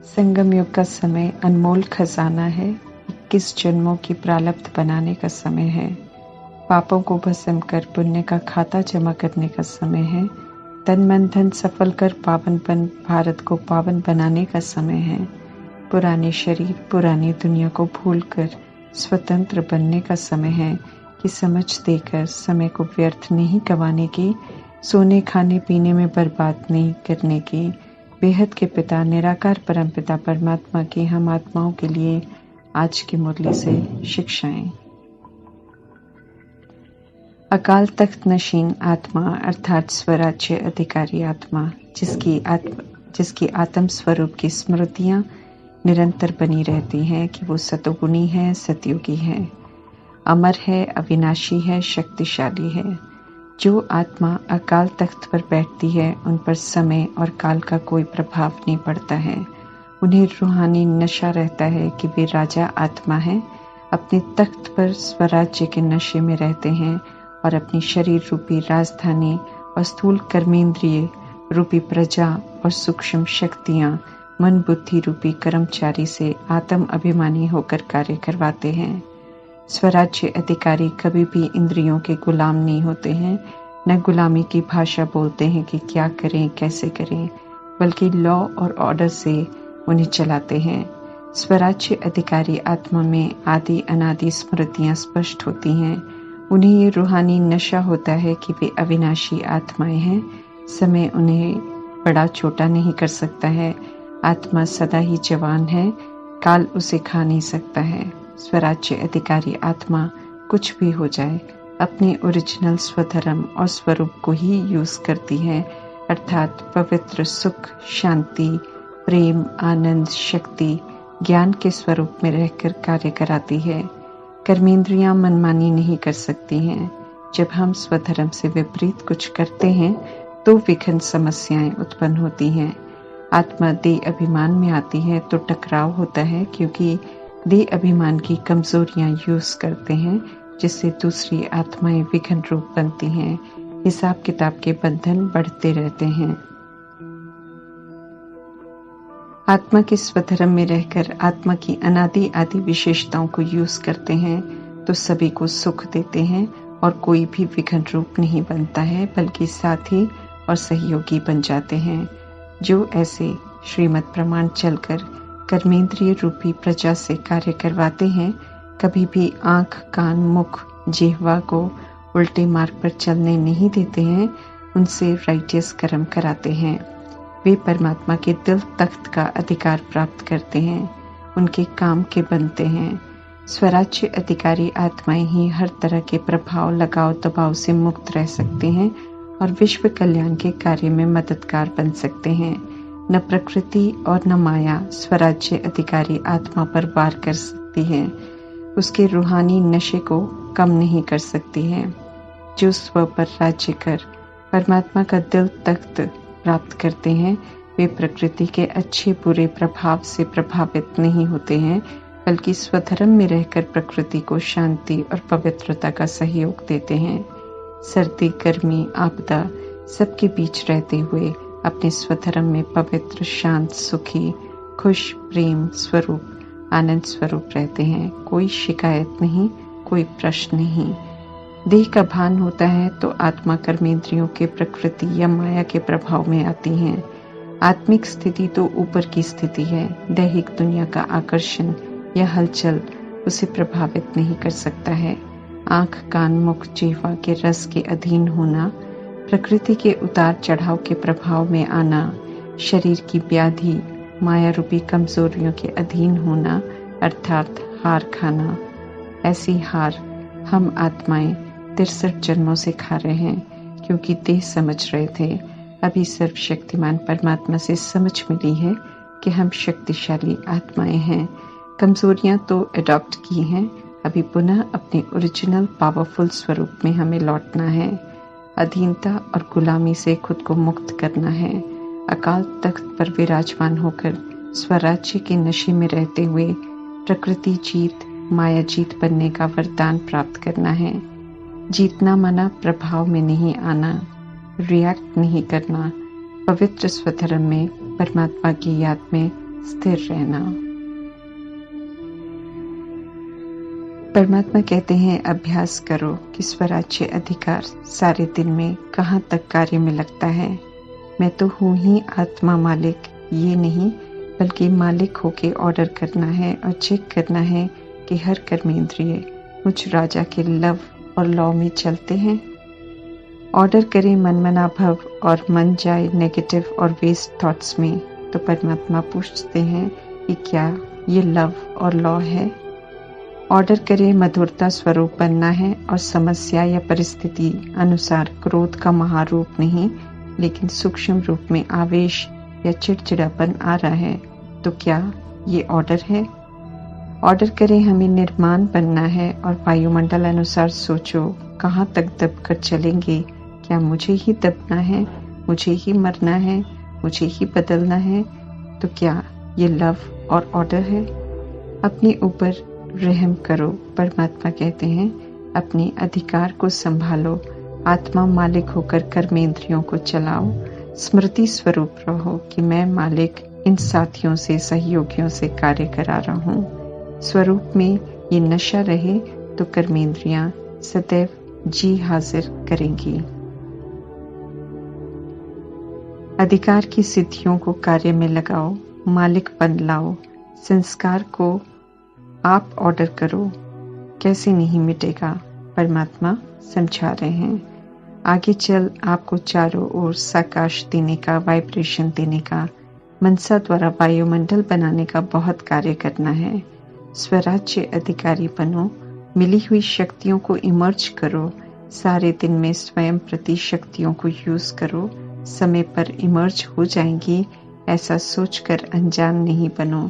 संगम युग का समय अनमोल खजाना है। 21 जन्मों की प्रारब्ध बनाने का समय है। पापों को भस्म कर पुण्य का खाता जमा करने का समय है। तन मन धन सफल कर पावनपन भारत को पावन बनाने का समय है। पुराने शरीर पुरानी दुनिया को भूलकर स्वतंत्र बनने का समय है कि समझ देकर समय को व्यर्थ नहीं गंवाने की, सोने खाने पीने में बर्बाद नहीं करने की, बेहद के पिता निराकार परमपिता परमात्मा की हम आत्माओं के लिए आज की मुरली से शिक्षाएं। अकाल तख्त नशीन आत्मा अर्थात स्वराज्य अधिकारी आत्मा, जिसकी आत्म स्वरूप की स्मृतियां निरंतर बनी रहती हैं कि वो सतोगुणी है, सतयुगी है, अमर है, अविनाशी है, शक्तिशाली है। जो आत्मा अकाल तख्त पर बैठती है उन पर समय और काल का कोई प्रभाव नहीं पड़ता है। उन्हें रूहानी नशा रहता है कि वे राजा आत्मा हैं, अपने तख्त पर स्वराज्य के नशे में रहते हैं और अपनी शरीर रूपी राजधानी और स्थूल कर्मेंद्रिय रूपी प्रजा और सूक्ष्म शक्तियां मन बुद्धि रूपी कर्मचारी से आत्म अभिमानी होकर कार्य करवाते हैं। स्वराज्य अधिकारी कभी भी इंद्रियों के गुलाम नहीं होते हैं, न गुलामी की भाषा बोलते हैं कि क्या करें कैसे करें, बल्कि लॉ और ऑर्डर से उन्हें चलाते हैं। स्वराज्य अधिकारी आत्मा में आदि अनादि स्मृतियां स्पष्ट होती हैं। उन्हें ये रूहानी नशा होता है कि वे अविनाशी आत्माएं हैं। समय उन्हें बड़ा छोटा नहीं कर सकता है। आत्मा सदा ही जवान है, काल उसे खा नहीं सकता है। स्वराज्य अधिकारी आत्मा कुछ भी हो जाए अपने ओरिजिनल स्वधर्म और स्वरूप को ही यूज करती है, अर्थात पवित्र सुख, शांति, प्रेम, आनंद, शक्ति, ज्ञान के स्वरूप में रहकर कार्य कराती है। कर्मेंद्रियां मनमानी नहीं कर सकती हैं। जब हम स्वधर्म से विपरीत कुछ करते हैं तो विघ्न समस्याएं उत्पन्न होती हैं। आत्मा देह अभिमान में आती है तो टकराव होता है, क्योंकि देह अभिमान की कमजोरियां यूज करते हैं, जिससे दूसरी आत्माएं विघ्न रूप बनती हैं। हिसाब किताब के बंधन बढ़ते रहते हैं। आत्मा के स्वधर्म में रहकर आत्मा की अनादि आदि विशेषताओं को यूज करते हैं तो सभी को सुख देते हैं और कोई भी विघ्न रूप नहीं बनता है, बल्कि साथी और सहयोगी बन जाते हैं। जो ऐसे श्रीमद् प्रमाण चलकर कर्मेंद्रिय रूपी प्रजा से कार्य करवाते हैं, कभी भी आंख, कान, मुख, जिह्वा को उल्टे मार्ग पर चलने नहीं देते हैं, उनसे राइटियस कर्म कराते हैं। वे परमात्मा के दिल तख्त का अधिकार प्राप्त करते हैं, उनके काम के बनते हैं। स्वराज्य अधिकारी आत्माएं ही हर तरह के प्रभाव, लगाव, दबाव से मुक्त रह सकते हैं और विश्व कल्याण के कार्य में मददगार बन सकते हैं। न प्रकृति और न माया स्वराज्य अधिकारी आत्मा पर वार कर सकती है, उसके रूहानी नशे को कम नहीं कर सकती है। जो स्व पर राज्य कर परमात्मा का दिल तख्त प्राप्त करते हैं, वे प्रकृति के अच्छे बुरे प्रभाव से प्रभावित नहीं होते हैं, बल्कि स्वधर्म में रहकर प्रकृति को शांति और पवित्रता का सहयोग देते हैं। सर्दी, गर्मी, आपदा सबके बीच रहते हुए अपने स्वधर्म में पवित्र, शांत, सुखी, खुश, प्रेम स्वरूप, आनंद स्वरूप रहते हैं। कोई शिकायत नहीं, कोई प्रश्न नहीं। देह का भान होता है तो आत्मा कर्मेंद्रियों के प्रकृति या माया के प्रभाव में आती है। आत्मिक स्थिति तो ऊपर की स्थिति है। दैहिक दुनिया का आकर्षण या हलचल उसे प्रभावित नहीं कर सकता है। आंख, कान, मुख, जिह्वा के रस के अधीन होना, प्रकृति के उतार चढ़ाव के प्रभाव में आना, शरीर की व्याधि, माया रूपी कमजोरियों के अधीन होना, अर्थात हार खाना। ऐसी हार हम आत्माएं 63 जन्मों से खा रहे हैं, क्योंकि देह समझ रहे थे। अभी सर्वशक्तिमान परमात्मा से समझ मिली है कि हम शक्तिशाली आत्माएं हैं। कमजोरियां तो अडॉप्ट की हैं, अभी पुनः अपने ओरिजिनल पावरफुल स्वरूप में हमें लौटना है। अधीनता और गुलामी से खुद को मुक्त करना है। अकाल तख्त पर विराजमान होकर स्वराज्य के नशे में रहते हुए प्रकृति जीत, माया जीत बनने का वरदान प्राप्त करना है। जीतना माना प्रभाव में नहीं आना, रिएक्ट नहीं करना, पवित्र स्वधर्म में परमात्मा की याद में स्थिर रहना। परमात्मा कहते हैं अभ्यास करो कि स्वराज्य अधिकार सारे दिन में कहाँ तक कार्य में लगता है। मैं तो हूँ ही आत्मा मालिक, ये नहीं बल्कि मालिक होके ऑर्डर करना है और चेक करना है कि हर कर्मेंद्रिय मुझ राजा के लव और लॉ में चलते हैं। ऑर्डर करें मनमना भव और मन जाए नेगेटिव और वेस्ट थॉट्स में, तो परमात्मा पूछते हैं कि क्या ये लव और लॉ है। ऑर्डर करें मधुरता स्वरूप बनना है और समस्या या परिस्थिति अनुसार क्रोध का महारूप नहीं लेकिन सूक्ष्म रूप में आवेश या चिड़चिड़ापन आ रहा है, तो क्या ये ऑर्डर है। ऑर्डर करें हमें निर्माण बनना है और वायुमंडल अनुसार सोचो कहाँ तक दब कर चलेंगे। क्या मुझे ही दबना है, मुझे ही मरना है, मुझे ही बदलना है, तो क्या ये लव और ऑर्डर है। अपने ऊपर रहम करो। परमात्मा कहते हैं अपने अधिकार को संभालो, आत्मा मालिक होकर कर्मेंद्रियों को चलाओ। स्मृति स्वरूप रहो कि मैं मालिक इन साथियों से सहयोगियों से कार्य करा रहा हूँ। स्वरूप में ये नशा रहे तो कर्मेंद्रियां सदैव जी हाजिर करेंगी। अधिकार की सिद्धियों को कार्य में लगाओ, मालिकपन लाओ। संस्कार को आप ऑर्डर करो, कैसे नहीं मिटेगा। परमात्मा समझा रहे हैं आगे चल आपको चारों ओर साकाश देने का, वाइब्रेशन देने का, मनसा द्वारा वायुमंडल बनाने का बहुत कार्य करना है। स्वराज्य अधिकारी बनो, मिली हुई शक्तियों को इमर्ज करो। सारे दिन में स्वयं प्रति शक्तियों को यूज करो, समय पर इमर्ज हो जाएंगी ऐसा सोचकर अनजान नहीं बनो।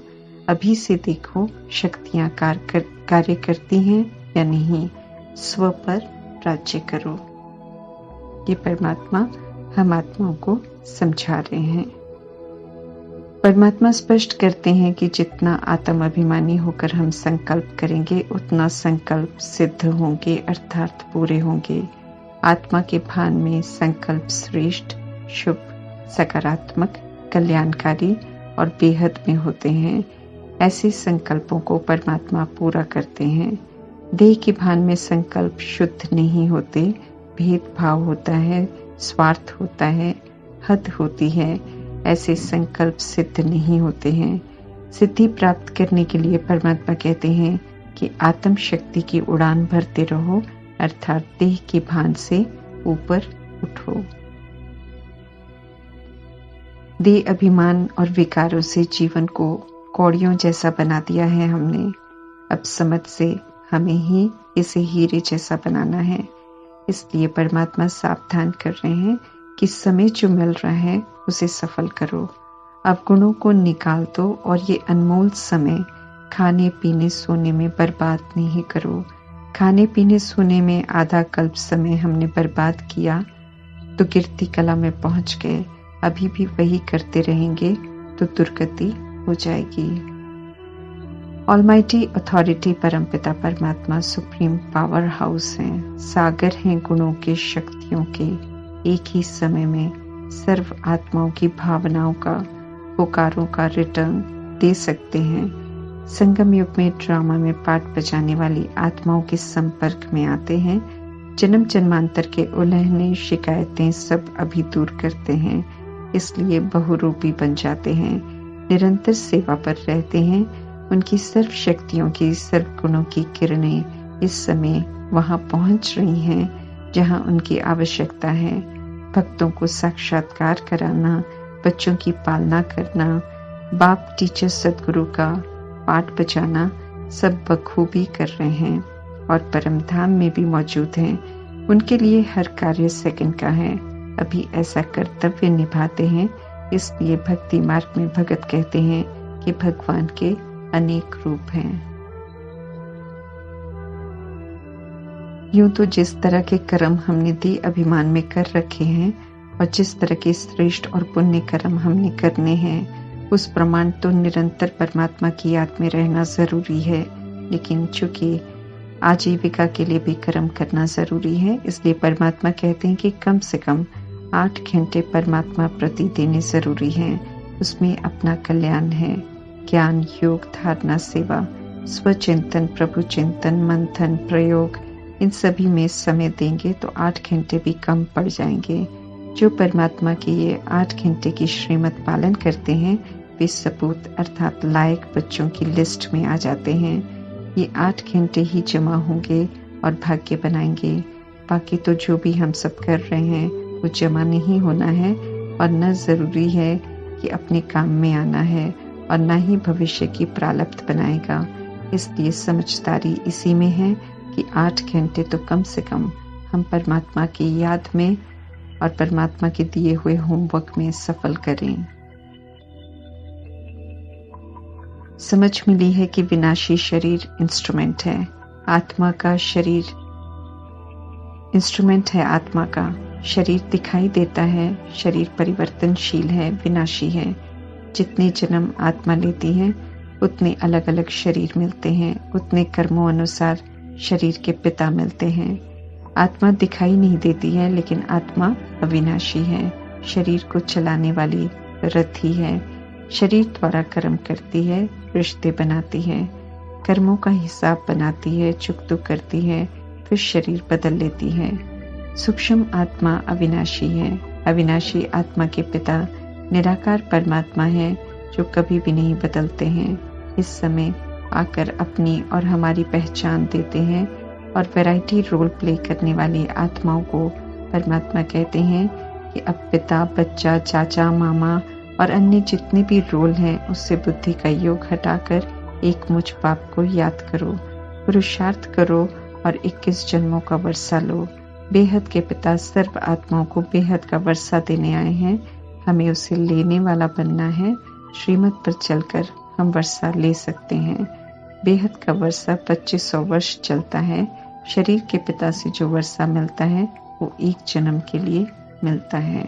अभी से देखो शक्तियां कार्य करती हैं या नहीं। स्व पर राज्य करो। ये परमात्मा हम आत्माओं को समझा रहे हैं। परमात्मा स्पष्ट करते हैं कि जितना आत्म अभिमानी होकर हम संकल्प करेंगे उतना संकल्प सिद्ध होंगे अर्थात पूरे होंगे। आत्मा के भान में संकल्प श्रेष्ठ, शुभ, सकारात्मक, कल्याणकारी और बेहद में होते हैं। ऐसे संकल्पों को परमात्मा पूरा करते हैं। देह के भान में संकल्प शुद्ध नहीं होते, भेदभाव होता है, स्वार्थ होता है, हद होती है। ऐसे संकल्प सिद्ध नहीं होते हैं। सिद्धि प्राप्त करने के लिए परमात्मा कहते हैं कि आत्म शक्ति की उड़ान भरते रहो अर्थात देह के भान से ऊपर उठो। देह अभिमान और विकारों से जीवन को कौड़ियों जैसा बना दिया है हमने। अब समझ से हमें ही इसे हीरे जैसा बनाना है। इसलिए परमात्मा सावधान कर रहे हैं कि समय जो मिल रहा है उसे सफल करो। अब गुणों को निकाल दो और ये अनमोल समय खाने पीने सोने में बर्बाद नहीं करो। खाने पीने सोने में आधा कल्प समय हमने बर्बाद किया तो कीर्ति कला में पहुंच गए। अभी भी वही करते रहेंगे तो दुर्गति हो जाएगी। ऑलमाइटी अथॉरिटी परमपिता परमात्मा सुप्रीम पावर हाउस हैं, सागर हैं गुणों के, शक्तियों के। एक ही समय में सर्व आत्माओं की भावनाओं का, पुकारों का रिटर्न दे सकते हैं। संगम युग में ड्रामा में पार्ट बजाने वाली आत्माओं के संपर्क में आते हैं। जन्म जन्मांतर के उलहने शिकायतें सब अभी दूर करते हैं, इसलिए बहुरूपी बन जाते हैं। निरंतर सेवा पर रहते हैं। उनकी सर्व शक्तियों की, सर्व गुणों की किरणें इस समय वहां पहुंच रही हैं जहां उनकी आवश्यकता है। भक्तों को साक्षात्कार कराना, बच्चों की पालना करना, बाप टीचर सदगुरु का पाठ बजाना सब बखूबी कर रहे हैं और परम धाम में भी मौजूद हैं। उनके लिए हर कार्य सेकंड का है। अभी ऐसा कर्तव्य निभाते हैं। इसलिए भक्ति मार्ग में भगत कहते हैं कि भगवान के अनेक रूप हैं। यूं तो जिस तरह के कर्म हमने दी अभिमान में कर रखे हैं और जिस तरह के श्रेष्ठ और पुण्य कर्म हमने करने हैं उस प्रमाण तो निरंतर परमात्मा की याद में रहना जरूरी है। लेकिन चूंकि आजीविका के लिए भी कर्म करना जरूरी है, इसलिए परमात्मा कहते हैं कि कम से कम 8 घंटे परमात्मा प्रति देने जरूरी हैं। उसमें अपना कल्याण है। ज्ञान, योग, धारणा, सेवा, स्वचिंतन, प्रभु चिंतन, मंथन, प्रयोग, इन सभी में समय देंगे तो 8 घंटे भी कम पड़ जाएंगे। जो परमात्मा के ये 8 घंटे की श्रीमत पालन करते हैं वे सपूत अर्थात लायक बच्चों की लिस्ट में आ जाते हैं। ये 8 घंटे ही जमा होंगे और भाग्य बनाएंगे। बाकी तो जो भी हम सब कर रहे हैं वो जमा नहीं होना है और न जरूरी है कि अपने काम में आना है और न ही भविष्य की प्रारब्ध बनाएगा। इसलिए समझदारी इसी में है कि 8 घंटे तो कम से कम हम परमात्मा की याद में और परमात्मा के दिए हुए होमवर्क में सफल करें। समझ मिली है कि विनाशी शरीर इंस्ट्रूमेंट है, आत्मा का शरीर इंस्ट्रूमेंट है। आत्मा का शरीर दिखाई देता है, शरीर परिवर्तनशील है, विनाशी है। जितने जन्म आत्मा लेती है उतने अलग अलग शरीर मिलते हैं, उतने कर्मों अनुसार शरीर के पिता मिलते हैं। आत्मा दिखाई नहीं देती है लेकिन आत्मा अविनाशी है, शरीर को चलाने वाली रथी है। शरीर द्वारा कर्म करती है, रिश्ते बनाती है, कर्मों का हिसाब बनाती है, चुकतुक करती है, फिर शरीर बदल लेती है। सूक्ष्म आत्मा अविनाशी है। अविनाशी आत्मा के पिता निराकार परमात्मा है जो कभी भी नहीं बदलते हैं। इस समय आकर अपनी और हमारी पहचान देते हैं और वैरायटी रोल प्ले करने वाली आत्माओं को परमात्मा कहते हैं कि अब पिता, बच्चा, चाचा, मामा और अन्य जितने भी रोल हैं उससे बुद्धि का योग हटाकर एक मुझ बाप को याद करो, पुरुषार्थ करो और 21 जन्मों का वर्षा लो। बेहद के पिता सर्व आत्माओं को बेहद का वर्षा देने आए हैं, हमें उसे लेने वाला बनना है। श्रीमत पर चलकर हम वर्षा ले सकते हैं। बेहद का वर्षा 2500 वर्ष चलता है। शरीर के पिता से जो वर्षा मिलता है वो 1 जन्म के लिए मिलता है।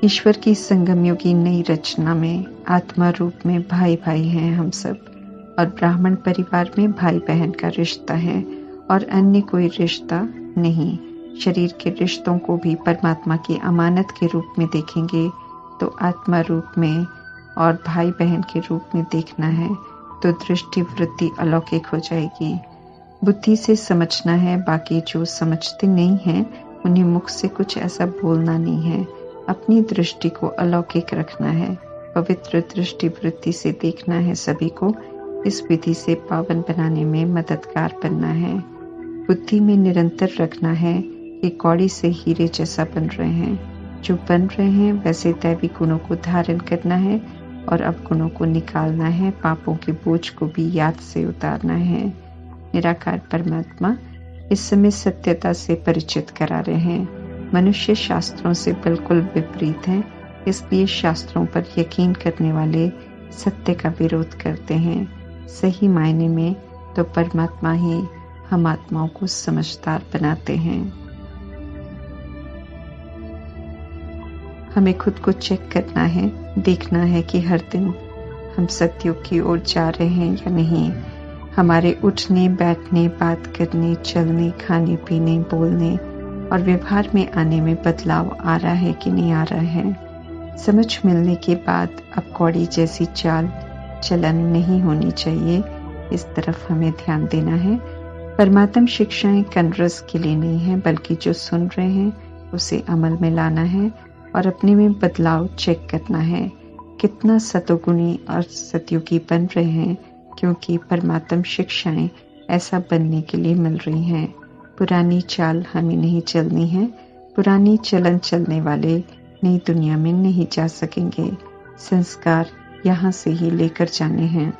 ईश्वर की संगम योगी नई रचना में आत्मा रूप में भाई भाई हैं हम सब, और ब्राह्मण परिवार में भाई बहन का रिश्ता है और अन्य कोई रिश्ता नहीं। शरीर के रिश्तों को भी परमात्मा की अमानत के रूप में देखेंगे तो आत्मा रूप में और भाई बहन के रूप में देखना है तो दृष्टि वृत्ति अलौकिक हो जाएगी। बुद्धि से समझना है, बाकी जो समझते नहीं हैं उन्हें मुख से कुछ ऐसा बोलना नहीं है। अपनी दृष्टि को अलौकिक रखना है, पवित्र दृष्टि वृत्ति से देखना है सभी को। इस विधि से पावन बनाने में मददगार बनना है। बुद्धि में निरंतर रखना है कि कौड़ी से हीरे जैसा बन रहे हैं। जो बन रहे हैं वैसे दैवी गुणों को धारण करना है और अवगुणों को निकालना है। पापों के बोझ को भी याद से उतारना है। निराकार परमात्मा इस समय सत्यता से परिचित करा रहे हैं। मनुष्य शास्त्रों से बिल्कुल विपरीत है, इसलिए शास्त्रों पर यकीन करने वाले सत्य का विरोध करते हैं। सही मायने में तो परमात्मा ही हम आत्माओं को समझदार बनाते हैं। हमें खुद को चेक करना है, देखना है कि हर दिन हम सत्युग की ओर जा रहे हैं या नहीं। हमारे उठने, बैठने, बात करने, चलने, खाने पीने, बोलने और व्यवहार में आने में बदलाव आ रहा है कि नहीं आ रहा है। समझ मिलने के बाद अब कौड़ी जैसी चाल चलन नहीं होनी चाहिए। इस तरफ हमें ध्यान देना है। परमात्म शिक्षाएं कनरस के लिए नहीं है, बल्कि जो सुन रहे हैं उसे अमल में लाना है और अपने में बदलाव चेक करना है। कितना सतोगुणी और सतयुगी बन रहे हैं, क्योंकि परमात्म शिक्षाएं ऐसा बनने के लिए मिल रही हैं। पुरानी चाल हमें नहीं चलनी है। पुरानी चलन चलने वाले नई दुनिया में नहीं जा सकेंगे। संस्कार यहाँ से ही लेकर जाने हैं।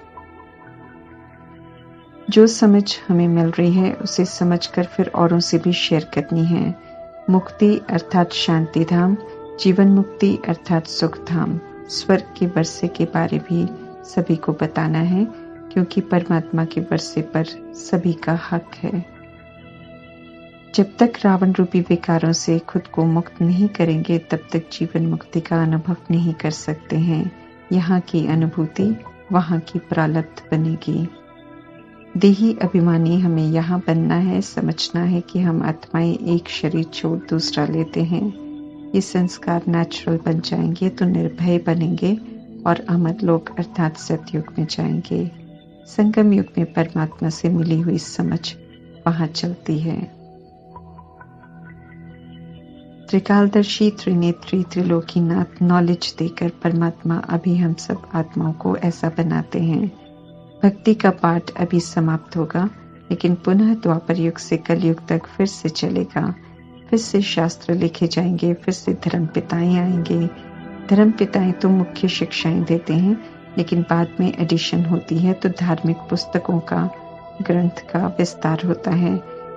जो समझ हमें मिल रही है उसे समझकर फिर औरों से भी शेयर करनी है। मुक्ति अर्थात शांति धाम, जीवन मुक्ति अर्थात सुख धाम, स्वर्ग के वर्षे के बारे भी सभी को बताना है, क्योंकि परमात्मा के वर्षे पर सभी का हक है। जब तक रावण रूपी विकारों से खुद को मुक्त नहीं करेंगे तब तक जीवन मुक्ति का अनुभव नहीं कर सकते हैं। यहाँ की अनुभूति वहाँ की प्रारब्ध बनेगी। देही अभिमानी हमें यहाँ बनना है, समझना है कि हम आत्माएं एक शरीर छोड़ दूसरा लेते हैं। ये संस्कार नेचुरल बन जाएंगे तो निर्भय बनेंगे और अमर लोक अर्थात सतयुग में जाएंगे। संगम युग में परमात्मा से मिली हुई समझ वहां चलती है। त्रिकालदर्शी, त्रिनेत्री, त्रिलोकीनाथ नॉलेज देकर परमात्मा अभी हम सब आत्माओं को ऐसा बनाते हैं। भक्ति का पाठ अभी समाप्त होगा, लेकिन पुनः द्वापर युग से कलयुग तक फिर से चलेगा। फिर से शास्त्र लिखे जाएंगे, फिर से धर्म पिताएं आएंगे। धर्म पिताएं तो मुख्य शिक्षाएं देते हैं, लेकिन बाद में एडिशन होती है तो धार्मिक पुस्तकों का, ग्रंथ का विस्तार होता है,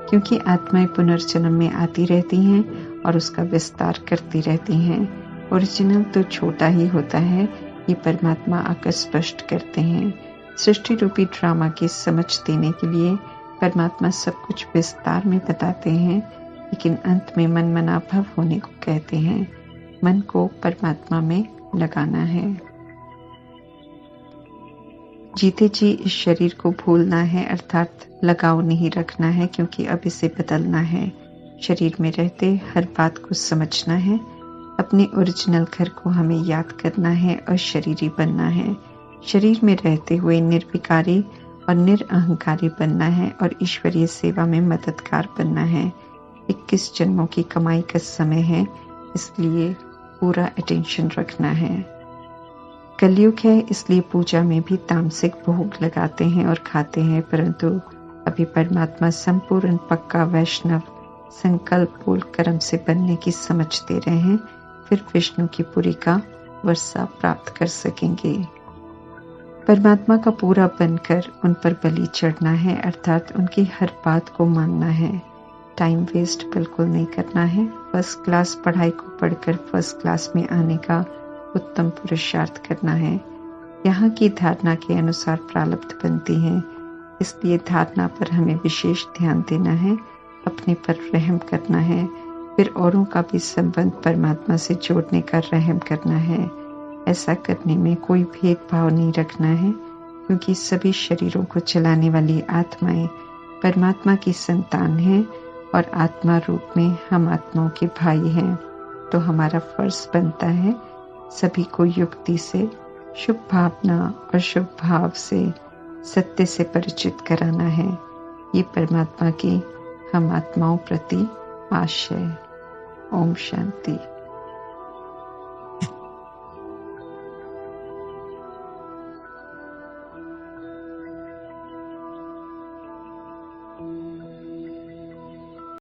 क्योंकि आत्माएं पुनर्जन्म में आती रहती हैं और उसका विस्तार करती रहती हैं। ओरिजिनल तो छोटा ही होता है, ये परमात्मा आकर स्पष्ट करते हैं। सृष्टि रूपी ड्रामा की समझ देने के लिए परमात्मा सब कुछ विस्तार में बताते हैं, लेकिन अंत में मन मनाभव होने को कहते हैं। मन को परमात्मा में लगाना है। जीते जी इस शरीर को भूलना है, अर्थात लगाव नहीं रखना है, क्योंकि अब इसे बदलना है। शरीर में रहते हर बात को समझना है। अपने ओरिजिनल घर को हमें याद करना है और शरीरी बनना है। शरीर में रहते हुए निर्विकारी और निरअहंकारी बनना है और ईश्वरीय सेवा में मददगार बनना है। 21 जन्मों की कमाई का समय है, इसलिए पूरा अटेंशन रखना है। कलयुग है, इसलिए पूजा में भी तामसिक भोग लगाते हैं और खाते हैं, परंतु अभी परमात्मा संपूर्ण पक्का वैष्णव संकल्प बोल कर्म से बनने की समझ दे रहे हैं। फिर विष्णु की पुरी का वर्षा प्राप्त कर सकेंगे। परमात्मा का पूरा बनकर उन पर बलि चढ़ना है, अर्थात उनकी हर बात को मानना है। टाइम वेस्ट बिल्कुल नहीं करना है। फर्स्ट क्लास पढ़ाई को पढ़कर फर्स्ट क्लास में आने का उत्तम पुरुषार्थ करना है। यहाँ की धारणा के अनुसार प्रारब्ध बनती है, इसलिए धारणा पर हमें विशेष ध्यान देना है। अपने पर रहम करना है, फिर औरों का भी संबंध परमात्मा से जोड़ने का रहम करना है। ऐसा करने में कोई भेदभाव नहीं रखना है, क्योंकि सभी शरीरों को चलाने वाली आत्माएं परमात्मा की संतान हैं और आत्मा रूप में हम आत्माओं के भाई हैं। तो हमारा फर्ज बनता है सभी को युक्ति से, शुभ भावना और शुभ भाव से सत्य से परिचित कराना है। ये परमात्मा की हम आत्माओं प्रति आशय। ओम शांति।